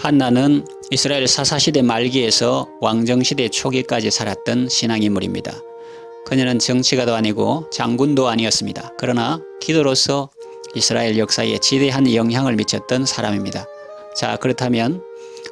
한나는 이스라엘 사사시대 말기에서 왕정시대 초기까지 살았던 신앙인물입니다. 그녀는 정치가도 아니고 장군도 아니었습니다. 그러나 기도로서 이스라엘 역사에 지대한 영향을 미쳤던 사람입니다. 자, 그렇다면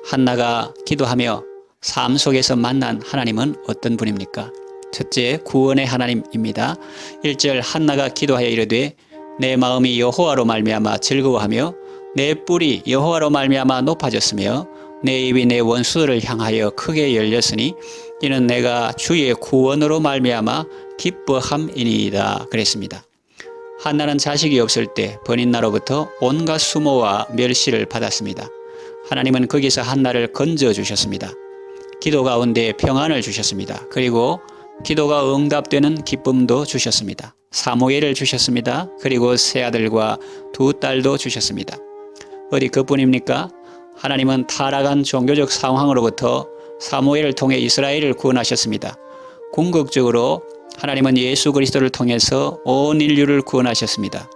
한나가 기도하며 삶 속에서 만난 하나님은 어떤 분입니까? 첫째, 구원의 하나님입니다. 1절 한나가 기도하여 이르되 내 마음이 여호와로 말미암아 즐거워하며 내 뿔이 여호와로 말미암아 높아졌으며 내 입이 내 원수들을 향하여 크게 열렸으니 이는 내가 주의 구원으로 말미암아 기뻐함이니이다 그랬습니다. 한나는 자식이 없을 때 번인나로부터 온갖 수모와 멸시를 받았습니다. 하나님은 거기서 한나를 건져주셨습니다. 기도 가운데 평안을 주셨습니다. 그리고 기도가 응답되는 기쁨도 주셨습니다. 사무엘을 주셨습니다. 그리고 세 아들과 두 딸도 주셨습니다. 어디 그뿐입니까? 하나님은 타락한 종교적 상황으로부터 사무엘을 통해 이스라엘을 구원하셨습니다. 궁극적으로 하나님은 예수 그리스도를 통해서 온 인류를 구원하셨습니다.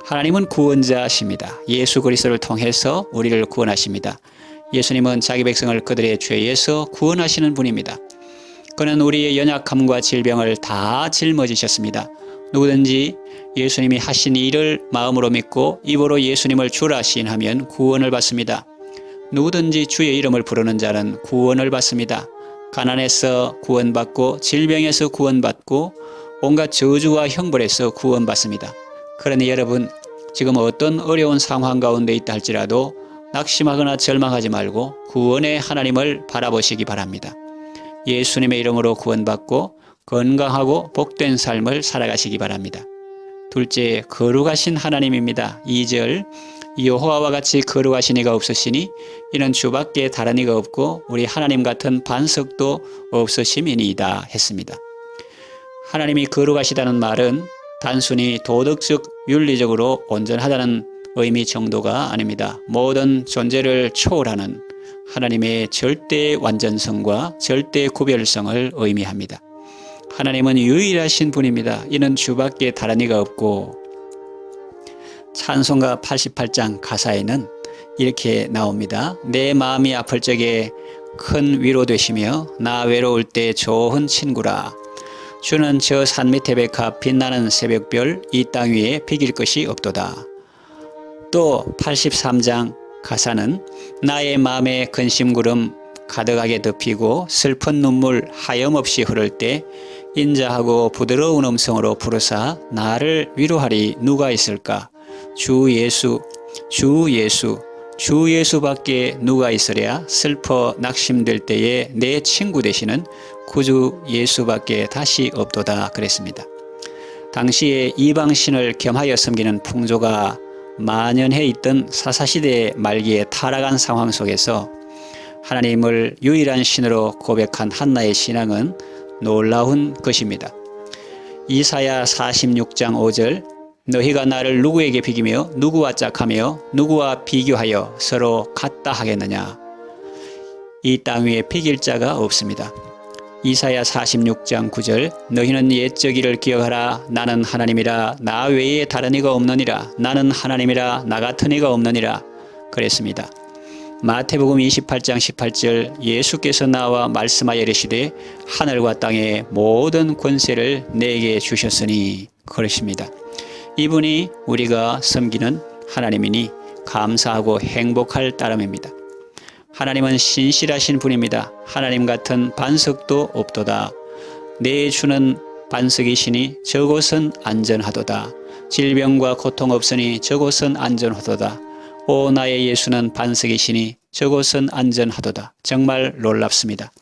하나님은 구원자십니다. 예수 그리스도를 통해서 우리를 구원하십니다. 예수님은 자기 백성을 그들의 죄에서 구원하시는 분입니다. 그는 우리의 연약함과 질병을 다 짊어지셨습니다. 누구든지 예수님이 하신 일을 마음으로 믿고 입으로 예수님을 주라 시인하면 구원을 받습니다. 누구든지 주의 이름을 부르는 자는 구원을 받습니다. 가난에서 구원받고 질병에서 구원받고 온갖 저주와 형벌에서 구원받습니다. 그러니 여러분, 지금 어떤 어려운 상황 가운데 있다 할지라도 낙심하거나 절망하지 말고 구원의 하나님을 바라보시기 바랍니다. 예수님의 이름으로 구원받고 건강하고 복된 삶을 살아가시기 바랍니다. 둘째, 거룩하신 하나님입니다. 2절, 여호와와 같이 거룩하신 이가 없으시니 이는 주밖에 다른 이가 없고 우리 하나님 같은 반석도 없으심이니이다 했습니다. 하나님이 거룩하시다는 말은 단순히 도덕적, 윤리적으로 온전하다는 의미 정도가 아닙니다. 모든 존재를 초월하는 하나님의 절대 완전성과 절대 구별성을 의미합니다. 하나님은 유일하신 분입니다. 이는 주밖에 다른 이가 없고, 찬송가 88장 가사에는 이렇게 나옵니다. 내 마음이 아플 적에 큰 위로 되시며 나 외로울 때 좋은 친구라. 주는 저 산 밑에 백합 빛나는 새벽별 이 땅 위에 비길 것이 없도다. 또 83장 가사는 나의 마음에 근심구름 가득하게 덮이고 슬픈 눈물 하염없이 흐를 때 인자하고 부드러운 음성으로 부르사 나를 위로하리 누가 있을까? 주 예수, 주 예수, 주 예수밖에 누가 있으랴? 슬퍼 낙심될 때에 내 친구 되시는 구주 예수밖에 다시 없도다 그랬습니다. 당시에 이방신을 겸하여 섬기는 풍조가 만연해 있던 사사시대 말기에 타락한 상황 속에서 하나님을 유일한 신으로 고백한 한나의 신앙은 놀라운 것입니다. 이사야 46장 5절, 너희가 나를 누구에게 비기며 누구와 짝하며 누구와 비교하여 서로 같다 하겠느냐. 이 땅 위에 비길 자가 없습니다. 이사야 46장 9절, 너희는 옛적 일을 기억하라. 나는 하나님이라. 나 외에 다른 이가 없느니라. 나는 하나님이라. 나 같은 이가 없느니라. 그랬습니다. 마태복음 28장 18절, 예수께서 나와 말씀하여 이르시되 하늘과 땅의 모든 권세를 내게 주셨으니 그러십니다. 이분이 우리가 섬기는 하나님이니 감사하고 행복할 따름입니다. 하나님은 신실하신 분입니다. 하나님 같은 반석도 없도다. 내 주는 반석이시니 저곳은 안전하도다. 질병과 고통 없으니 저곳은 안전하도다. 오 나의 예수는 반석이시니 저곳은 안전하도다. 정말 놀랍습니다.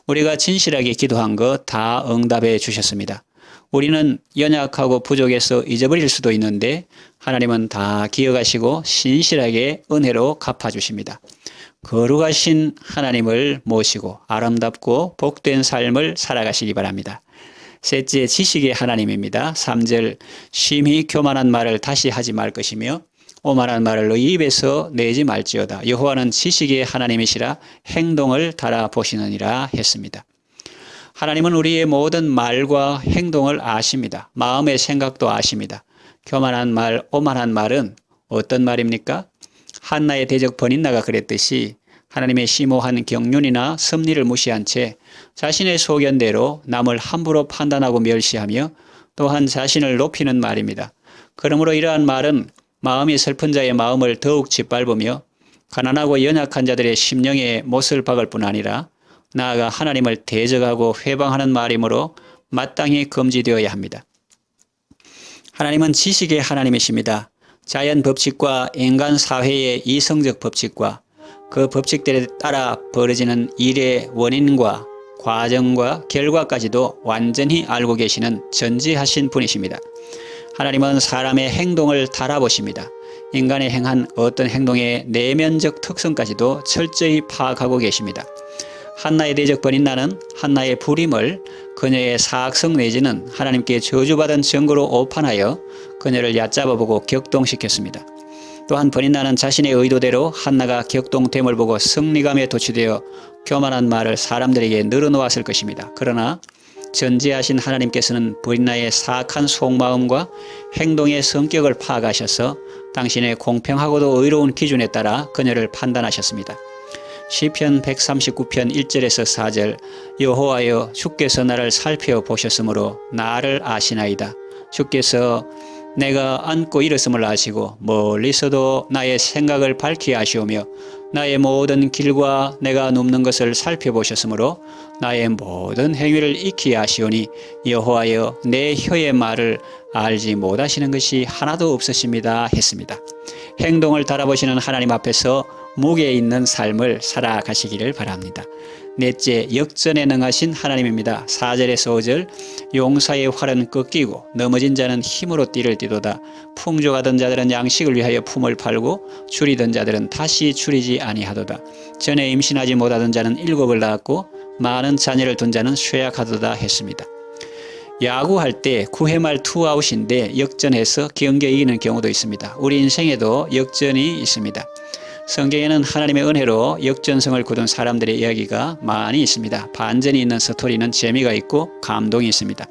우리가 진실하게 기도한 것 다 응답해 주셨습니다. 우리는 연약하고 부족해서 잊어버릴 수도 있는데 하나님은 다 기억하시고 신실하게 은혜로 갚아주십니다. 거룩하신 하나님을 모시고 아름답고 복된 삶을 살아가시기 바랍니다. 셋째, 지식의 하나님입니다. 3절, 심히 교만한 말을 다시 하지 말 것이며 오만한 말을 너희 입에서 내지 말지어다. 여호와는 지식의 하나님이시라 행동을 달아보시느니라 했습니다. 하나님은 우리의 모든 말과 행동을 아십니다. 마음의 생각도 아십니다. 교만한 말, 오만한 말은 어떤 말입니까? 한나의 대적 번인나가 그랬듯이 하나님의 심오한 경륜이나 섭리를 무시한 채 자신의 소견대로 남을 함부로 판단하고 멸시하며 또한 자신을 높이는 말입니다. 그러므로 이러한 말은 마음이 슬픈 자의 마음을 더욱 짓밟으며 가난하고 연약한 자들의 심령에 못을 박을 뿐 아니라 나아가 하나님을 대적하고 회방하는 말이므로 마땅히 금지되어야 합니다. 하나님은 지식의 하나님이십니다. 자연 법칙과 인간 사회의 이성적 법칙과 그 법칙들에 따라 벌어지는 일의 원인과 과정과 결과까지도 완전히 알고 계시는 전지하신 분이십니다. 하나님은 사람의 행동을 달아보십니다. 인간의 행한 어떤 행동의 내면적 특성까지도 철저히 파악하고 계십니다. 한나의 대적 번인나는 한나의 불임을 그녀의 사악성 내지는 하나님께 저주받은 증거로 오판하여 그녀를 얕잡아보고 격동시켰습니다. 또한 번인나는 자신의 의도대로 한나가 격동됨을 보고 승리감에 도취되어 교만한 말을 사람들에게 늘어놓았을 것입니다. 그러나 전지하신 하나님께서는 번인나의 사악한 속마음과 행동의 성격을 파악하셔서 당신의 공평하고도 의로운 기준에 따라 그녀를 판단하셨습니다. 시편 139편 1절에서 4절 여호와여 주께서 나를 살펴보셨으므로 나를 아시나이다. 주께서 내가 앉고 일었음을 아시고 멀리서도 나의 생각을 밝히 아시오며 나의 모든 길과 내가 눕는 것을 살펴보셨으므로 나의 모든 행위를 익히 아시오니 여호와여 내 혀의 말을 알지 못하시는 것이 하나도 없으십니다 했습니다. 행동을 달아보시는 하나님 앞에서 무게 있는 삶을 살아가시기를 바랍니다. 넷째, 역전에 능하신 하나님입니다. 4절에서 5절 용사의 활은 꺾이고 넘어진 자는 힘으로 띠를 띠도다. 풍족하던 자들은 양식을 위하여 품을 팔고 줄이던 자들은 다시 줄이지 아니하도다. 전에 임신하지 못하던 자는 7을 낳았고 많은 자녀를 둔 자는 쇠약하도다 했습니다. 야구할 때 9회 말 투아웃인데 역전해서 경기에 이기는 경우도 있습니다. 우리 인생에도 역전이 있습니다. 성경에는 하나님의 은혜로 역전성을 거둔 사람들의 이야기가 많이 있습니다. 반전이 있는 스토리는 재미가 있고 감동이 있습니다.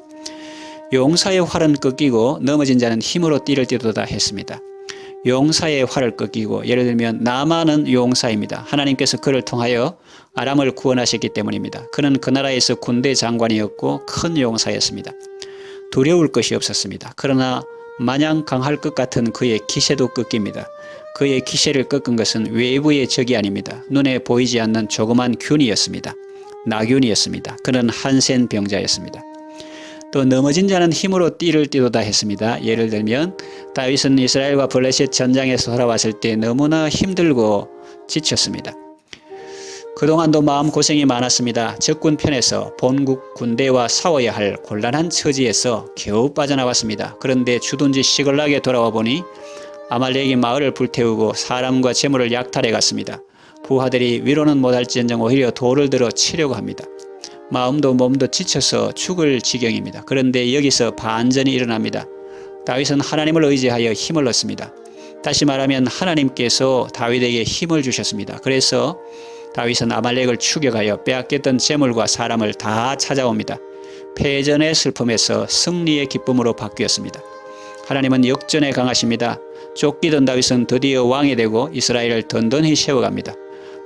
용사의 활은 꺾이고 넘어진 자는 힘으로 띠를 띠도다 했습니다. 용사의 활을 꺾이고 예를 들면 나만은 용사입니다. 하나님께서 그를 통하여 아람을 구원하셨기 때문입니다. 그는 그 나라에서 군대 장관이었고 큰 용사였습니다. 두려울 것이 없었습니다. 그러나 마냥 강할 것 같은 그의 기세도 꺾입니다. 그의 기세를 꺾은 것은 외부의 적이 아닙니다. 눈에 보이지 않는 조그만 균이었습니다. 나균이었습니다. 그는 한센 병자였습니다. 또 넘어진 자는 힘으로 띠를 띠도다 했습니다. 예를 들면 다윗은 이스라엘과 블레셋 전장에서 돌아왔을 때 너무나 힘들고 지쳤습니다. 그동안도 마음고생이 많았습니다. 적군 편에서 본국 군대와 싸워야 할 곤란한 처지에서 겨우 빠져나왔습니다. 그런데 주둔지 시글락에 돌아와 보니 아말렉이 마을을 불태우고 사람과 재물을 약탈해 갔습니다. 부하들이 위로는 못할지언정 오히려 돌을 들어 치려고 합니다. 마음도 몸도 지쳐서 죽을 지경입니다. 그런데 여기서 반전이 일어납니다. 다윗은 하나님을 의지하여 힘을 얻습니다. 다시 말하면 하나님께서 다윗에게 힘을 주셨습니다. 그래서 다윗은 아말렉을 추격하여 빼앗겼던 재물과 사람을 다 찾아옵니다. 패전의 슬픔에서 승리의 기쁨으로 바뀌었습니다. 하나님은 역전에 강하십니다. 쫓기던 다윗은 드디어 왕이 되고 이스라엘을 든든히 세워갑니다.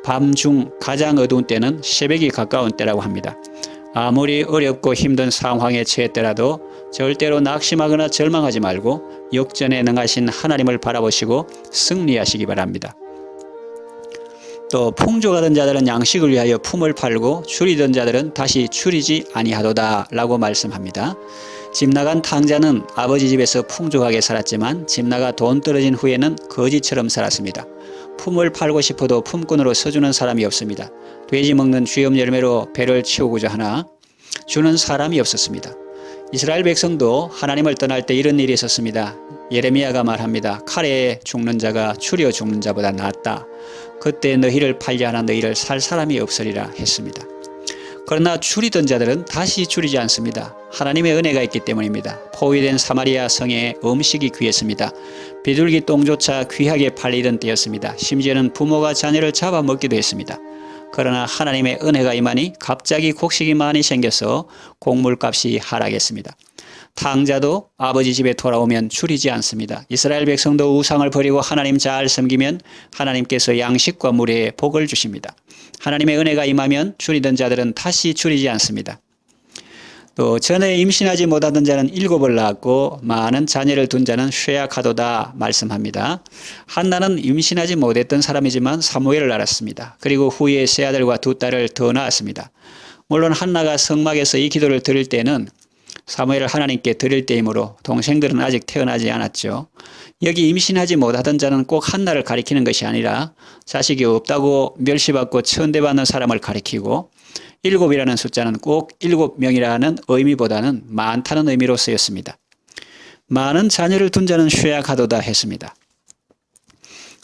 밤중 가장 어두운 때는 새벽이 가까운 때라고 합니다. 아무리 어렵고 힘든 상황에 처했더라도 절대로 낙심하거나 절망하지 말고 역전에 능하신 하나님을 바라보시고 승리하시기 바랍니다. 또 풍족하던 자들은 양식을 위하여 품을 팔고 줄이던 자들은 다시 줄이지 아니하도다 라고 말씀합니다. 집 나간 탕자는 아버지 집에서 풍족하게 살았지만 집 나가 돈 떨어진 후에는 거지처럼 살았습니다. 품을 팔고 싶어도 품꾼으로 서주는 사람이 없습니다. 돼지 먹는 쥐염 열매로 배를 채우고자 하나 주는 사람이 없었습니다. 이스라엘 백성도 하나님을 떠날 때 이런 일이 있었습니다. 예레미야가 말합니다. 칼에 죽는 자가 추려 죽는 자보다 낫다. 그때 너희를 팔려 하나 너희를 살 사람이 없으리라 했습니다. 그러나 줄이던 자들은 다시 줄이지 않습니다. 하나님의 은혜가 있기 때문입니다. 포위된 사마리아 성에 음식이 귀했습니다. 비둘기 똥조차 귀하게 팔리던 때였습니다. 심지어는 부모가 자녀를 잡아먹기도 했습니다. 그러나 하나님의 은혜가 임하니 갑자기 곡식이 많이 생겨서 곡물값이 하락했습니다. 탕자도 아버지 집에 돌아오면 줄이지 않습니다. 이스라엘 백성도 우상을 버리고 하나님 잘 섬기면 하나님께서 양식과 물에 복을 주십니다. 하나님의 은혜가 임하면 줄이던 자들은 다시 줄이지 않습니다. 또 전에 임신하지 못하던 자는 7을 낳았고 많은 자녀를 둔 자는 쇠약하도다 말씀합니다. 한나는 임신하지 못했던 사람이지만 사무엘을 낳았습니다. 그리고 후에 세 아들과 두 딸을 더 낳았습니다. 물론 한나가 성막에서 이 기도를 드릴 때는 사무엘을 하나님께 드릴 때이므로 동생들은 아직 태어나지 않았죠. 여기 임신하지 못하던 자는 꼭 한나를 가리키는 것이 아니라 자식이 없다고 멸시받고 천대받는 사람을 가리키고 7이라는 숫자는 꼭 7명이라는 의미보다는 많다는 의미로 쓰였습니다. 많은 자녀를 둔 자는 쇠약하도다 했습니다.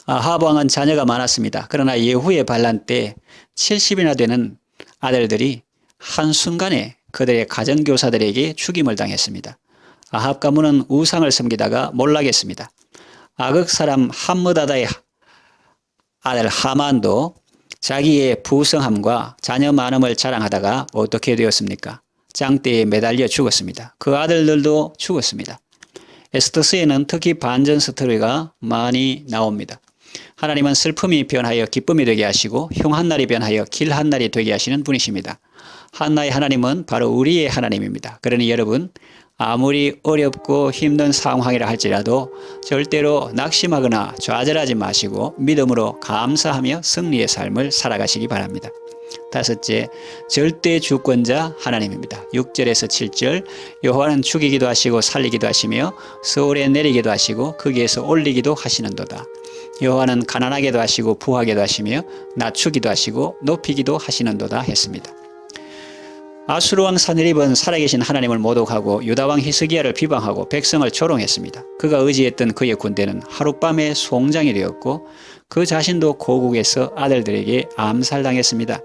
아합 왕은 자녀가 많았습니다. 그러나 예후의 반란 때 70이나 되는 아들들이 한순간에 그들의 가정교사들에게 죽임을 당했습니다. 아합 가문은 우상을 섬기다가 몰락했습니다. 아극 사람 함므다다의 아들 하만도 자기의 부성함과 자녀 많음을 자랑하다가 어떻게 되었습니까? 장대에 매달려 죽었습니다. 그 아들들도 죽었습니다. 에스더스에는 특히 반전 스토리가 많이 나옵니다. 하나님은 슬픔이 변하여 기쁨이 되게 하시고 흉 한 날이 변하여 길 한 날이 되게 하시는 분이십니다. 한나의 하나님은 바로 우리의 하나님입니다. 그러니 여러분 아무리 어렵고 힘든 상황이라 할지라도 절대로 낙심하거나 좌절하지 마시고 믿음으로 감사하며 승리의 삶을 살아가시기 바랍니다. 다섯째, 절대 주권자 하나님입니다. 6절에서 7절 여호와는 죽이기도 하시고 살리기도 하시며 서울에 내리기도 하시고 거기에서 올리기도 하시는도다. 여호와는 가난하게도 하시고 부하게도 하시며 낮추기도 하시고 높이기도 하시는도다 했습니다. 아수르왕 사느립은 살아계신 하나님을 모독하고 유다왕 히스기야를 비방하고 백성을 조롱했습니다. 그가 의지했던 그의 군대는 하룻밤에 송장이 되었고 그 자신도 고국에서 아들들에게 암살당했습니다.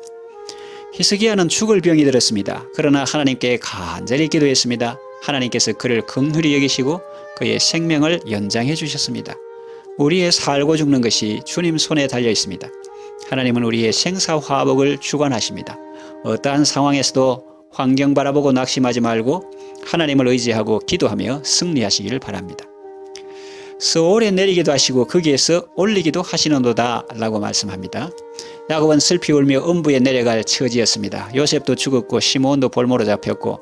히스기야는 죽을 병이 들었습니다. 그러나 하나님께 간절히 기도했습니다. 하나님께서 그를 긍휼히 여기시고 그의 생명을 연장해 주셨습니다. 우리의 살고 죽는 것이 주님 손에 달려 있습니다. 하나님은 우리의 생사화복을 주관하십니다. 어떠한 상황에서도 환경 바라보고 낙심하지 말고 하나님을 의지하고 기도하며 승리하시기를 바랍니다. 서울에 내리기도 하시고 거기에서 올리기도 하시는도다 라고 말씀합니다. 야곱은 슬피 울며 음부에 내려갈 처지였습니다. 요셉도 죽었고 시므온도 볼모로 잡혔고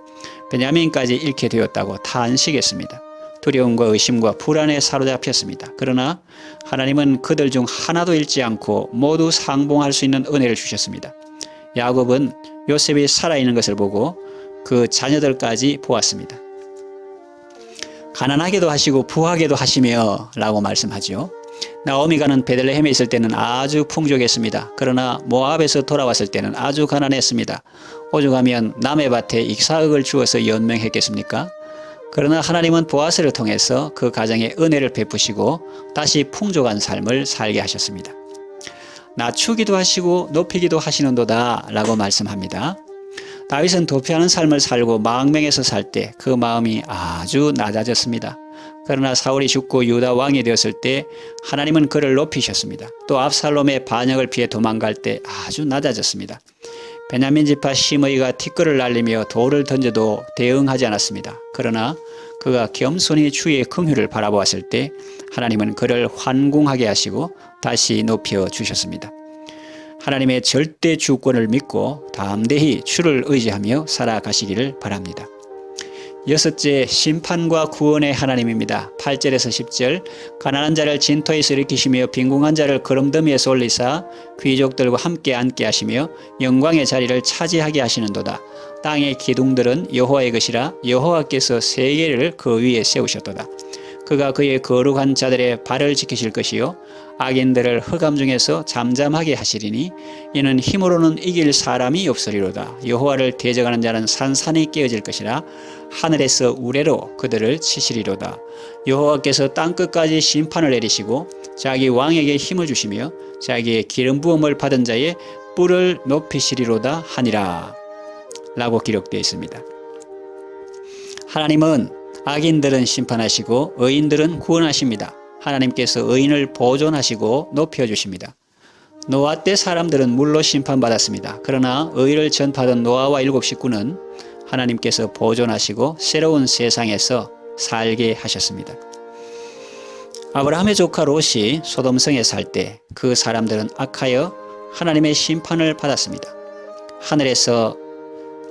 베냐민까지 잃게 되었다고 탄식했습니다. 두려움과 의심과 불안에 사로잡혔습니다. 그러나 하나님은 그들 중 하나도 잃지 않고 모두 상봉할 수 있는 은혜를 주셨습니다. 야곱은 요셉이 살아있는 것을 보고 그 자녀들까지 보았습니다. 가난하게도 하시고 부하게도 하시며 라고 말씀하죠. 나오미가는 베들레헴에 있을 때는 아주 풍족했습니다. 그러나 모압에서 돌아왔을 때는 아주 가난했습니다. 오죽하면 남의 밭에 익사흙을 주어서 연명했겠습니까? 그러나 하나님은 보아스를 통해서 그 가정에 은혜를 베푸시고 다시 풍족한 삶을 살게 하셨습니다. 낮추기도 하시고 높이기도 하시는도다 라고 말씀합니다. 다윗은 도피하는 삶을 살고 망명에서 살 때 그 마음이 아주 낮아졌습니다. 그러나 사울이 죽고 유다 왕이 되었을 때 하나님은 그를 높이셨습니다. 또 압살롬의 반역을 피해 도망갈 때 아주 낮아졌습니다. 베냐민 지파 시므이가 티끌을 날리며 돌을 던져도 대응하지 않았습니다. 그러나 그가 겸손히 주의 긍휼을 바라보았을 때 하나님은 그를 환궁하게 하시고 다시 높여 주셨습니다. 하나님의 절대 주권을 믿고 담대히 주를 의지하며 살아가시기를 바랍니다. 여섯째, 심판과 구원의 하나님입니다. 8절에서 10절 가난한 자를 진토에서 일으키시며 빈궁한 자를 거름더미에서 올리사 귀족들과 함께 앉게 하시며 영광의 자리를 차지하게 하시는도다. 땅의 기둥들은 여호와의 것이라 여호와께서 세계를 그 위에 세우셨도다. 그가 그의 거룩한 자들의 발을 지키실 것이요 악인들을 흑암 중에서 잠잠하게 하시리니 이는 힘으로는 이길 사람이 없으리로다. 여호와를 대적하는 자는 산산이 깨어질 것이라 하늘에서 우레로 그들을 치시리로다. 여호와께서 땅끝까지 심판을 내리시고 자기 왕에게 힘을 주시며 자기의 기름 부음을 받은 자의 뿔을 높이시리로다 하니라 라고 기록되어 있습니다. 하나님은 악인들은 심판하시고 의인들은 구원하십니다. 하나님께서 의인을 보존하시고 높여주십니다. 노아 때 사람들은 물로 심판받았습니다. 그러나 의를 전파하던 노아와 7 식구는 하나님께서 보존하시고 새로운 세상에서 살게 하셨습니다. 아브라함의 조카 롯이 소돔성에 살 때 그 사람들은 악하여 하나님의 심판을 받았습니다. 하늘에서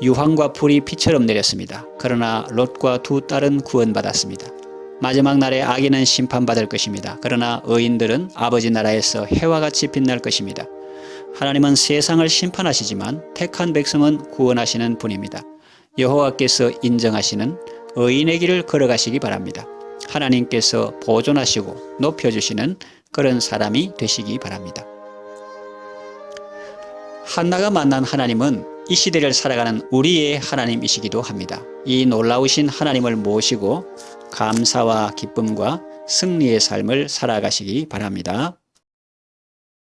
유황과 불이 피처럼 내렸습니다. 그러나 롯과 두 딸은 구원받았습니다. 마지막 날에 악인은 심판받을 것입니다. 그러나 의인들은 아버지 나라에서 해와 같이 빛날 것입니다. 하나님은 세상을 심판하시지만 택한 백성은 구원하시는 분입니다. 여호와께서 인정하시는 의인의 길을 걸어가시기 바랍니다. 하나님께서 보존하시고 높여주시는 그런 사람이 되시기 바랍니다. 한나가 만난 하나님은 이 시대를 살아가는 우리의 하나님이시기도 합니다. 이 놀라우신 하나님을 모시고 감사와 기쁨과 승리의 삶을 살아가시기 바랍니다.